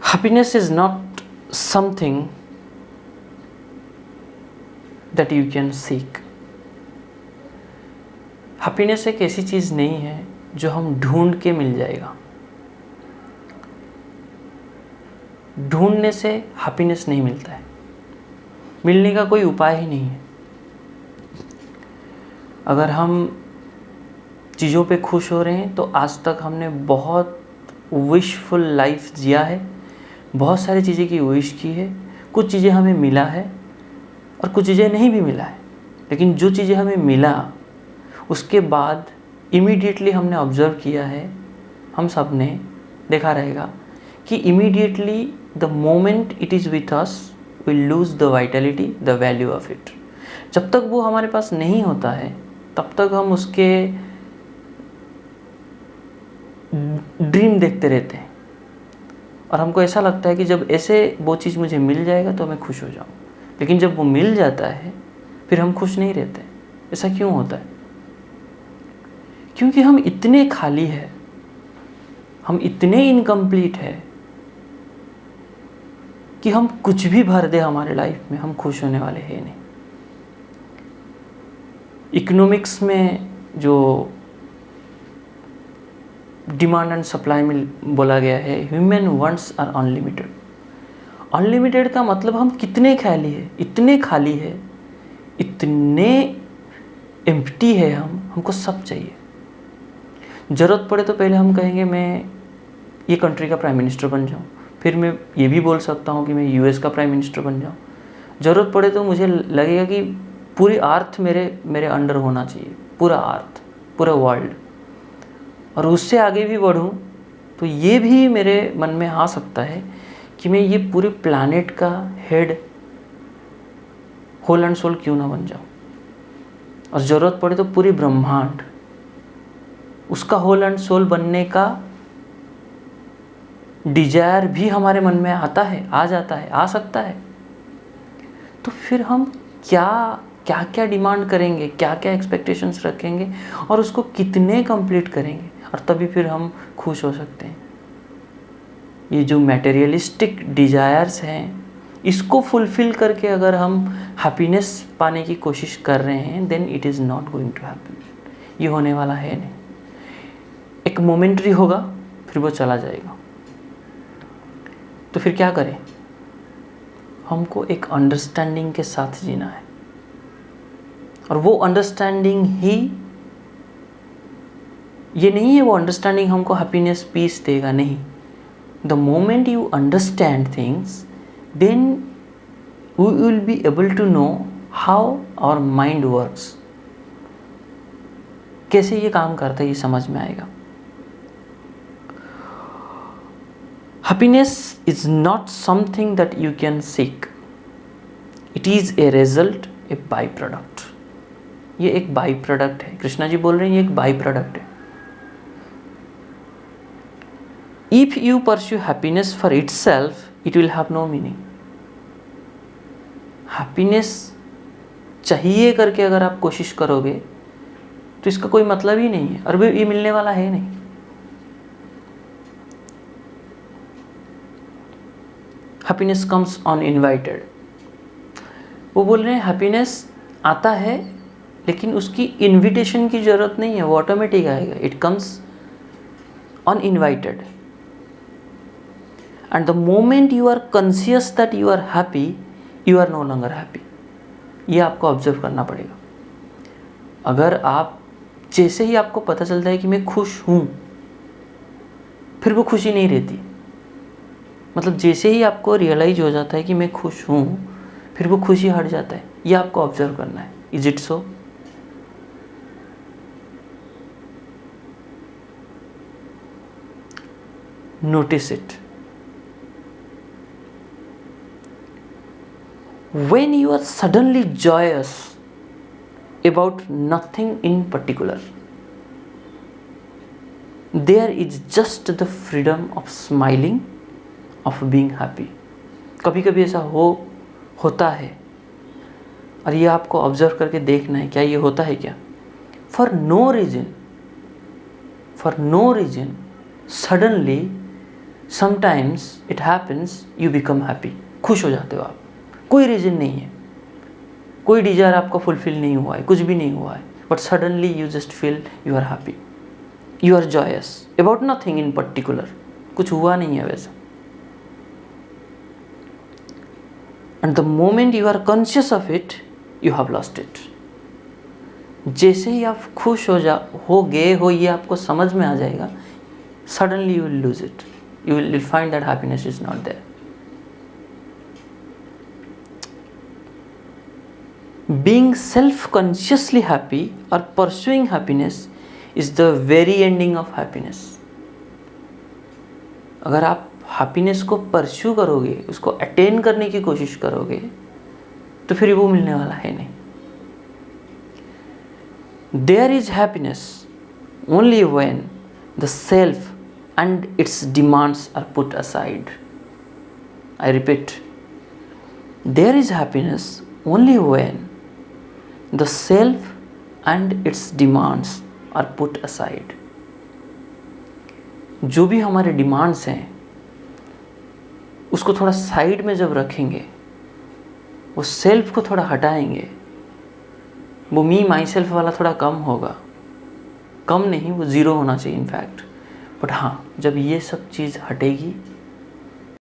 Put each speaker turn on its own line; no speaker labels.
Happiness is not something that you can seek. Happiness एक ऐसी चीज़ नहीं है जो हम ढूंढ के मिल जाएगा. ढूंढने से हैप्पीनेस नहीं मिलता है, मिलने का कोई उपाय ही नहीं है. अगर हम चीज़ों पे खुश हो रहे हैं तो आज तक हमने बहुत विशफुल लाइफ जिया है, बहुत सारी चीज़ें की विश की है. कुछ चीज़ें हमें मिला है और कुछ चीज़ें नहीं भी मिला है. लेकिन जो चीज़ें हमें मिला उसके बाद इमीडिएटली हमने ऑब्ज़र्व किया है, हम सब ने देखा रहेगा कि immediately the moment it is with us we lose the vitality the value of it. जब तक वो हमारे पास नहीं होता है तब तक हम उसके ड्रीम देखते रहते हैं और हमको ऐसा लगता है कि जब ऐसे वो चीज़ मुझे मिल जाएगा तो मैं खुश हो जाऊँ. लेकिन जब वो मिल जाता है फिर हम खुश नहीं रहते. ऐसा क्यों होता है? क्योंकि हम इतने खाली हैं, हम इतने इनकम्प्लीट हैं कि हम कुछ भी भर दे हमारे लाइफ में हम खुश होने वाले हैं नहीं. इकोनॉमिक्स में जो डिमांड एंड सप्लाई में बोला गया है, human wants are unlimited. Unlimited का मतलब हम कितने खाली है, इतने खाली है, इतने एम्प्टी है, हमको सब चाहिए. ज़रूरत पड़े तो पहले हम कहेंगे मैं ये कंट्री का प्राइम मिनिस्टर बन जाऊँ, फिर मैं ये भी बोल सकता हूँ कि मैं यूएस का प्राइम मिनिस्टर बन जाऊँ. ज़रूरत पड़े तो मुझे लगेगा कि पूरी अर्थ मेरे अंडर होना चाहिए, पूरा अर्थ, पूरा वर्ल्ड. और उससे आगे भी बढ़ूँ तो ये भी मेरे मन में आ सकता है कि मैं ये पूरे प्लैनेट का हेड होल एंड सोल क्यों ना बन जाऊँ. और ज़रूरत पड़े तो पूरी ब्रह्मांड उसका होल एंड सोल बनने का डिजायर भी हमारे मन में आता है, आ जाता है, आ सकता है. तो फिर हम क्या डिमांड करेंगे, क्या एक्सपेक्टेशंस रखेंगे और उसको कितने कंप्लीट करेंगे और तभी फिर हम खुश हो सकते हैं. ये जो मटेरियलिस्टिक डिजायर्स हैं इसको फुलफ़िल करके अगर हम हैप्पीनेस पाने की कोशिश कर रहे हैं then it is not going to happen. ये होने वाला है नहीं. एक मोमेंटरी होगा फिर वो चला जाएगा. तो फिर क्या करें? हमको एक अंडरस्टैंडिंग के साथ जीना है और वो अंडरस्टैंडिंग ही, ये नहीं है वो अंडरस्टैंडिंग हमको हैप्पीनेस पीस देगा, नहीं. The moment you understand things then we will be able to know how our mind works. कैसे ये काम करता है ये समझ में आएगा. Happiness is not something that you can seek. It is a result, a byproduct. ये एक बाई प्रोडक्ट है. कृष्णा जी बोल रहे हैं ये एक बाई प्रोडक्ट है. If you pursue happiness for itself, it will have no meaning. Happiness चाहिए करके अगर आप कोशिश करोगे तो इसका कोई मतलब ही नहीं है और ये मिलने वाला है नहीं. Happiness comes uninvited. वो बोल रहे हैं हैप्पीनेस आता है लेकिन उसकी इनविटेशन की ज़रूरत नहीं है, वो ऑटोमेटिक आएगा. It comes uninvited and the moment you are conscious that you are happy you are no longer happy. ये आपको ऑब्जर्व करना पड़ेगा. अगर आप जैसे ही आपको पता चलता है कि मैं खुश हूँ फिर वो खुशी नहीं रहती. मतलब जैसे ही आपको रियलाइज हो जाता है कि मैं खुश हूँ फिर वो खुशी हट जाता है. ये आपको ऑब्जर्व करना है. Is it so? Notice it. When you are suddenly joyous about nothing in particular, there is just the freedom of smiling, of being happy. कभी कभी ऐसा होता है और ये आपको ऑब्जर्व करके देखना है क्या ये होता है क्या. For no reason, suddenly sometimes it happens you become happy, खुश हो जाते हो आप, कोई रीज़न नहीं है, कोई डिज़ायर आपका फुलफिल नहीं हुआ है, कुछ भी नहीं हुआ है, but suddenly you just feel you are happy, you are joyous about nothing in particular, कुछ हुआ नहीं है वैसा। And the moment you are conscious of it you have lost it. जैसे ही आप खुश हो गए हो, ये आपको समझ में आ जाएगा, suddenly you will lose it, you will find that happiness is not there. Being self-consciously happy or pursuing happiness is the very ending of happiness. अगर आप हैप्पीनेस को परस्यू करोगे, उसको अटेन करने की कोशिश करोगे, तो फिर वो मिलने वाला है नहीं। There is happiness only when the self and its demands are put aside. I repeat, there is happiness only when the self and its demands are put aside. जो भी हमारे डिमांड्स हैं उसको थोड़ा साइड में जब रखेंगे, वो सेल्फ को थोड़ा हटाएंगे, वो मी माई सेल्फ वाला थोड़ा कम होगा, कम नहीं, वो ज़ीरो होना चाहिए इनफैक्ट। बट हाँ, जब ये सब चीज़ हटेगी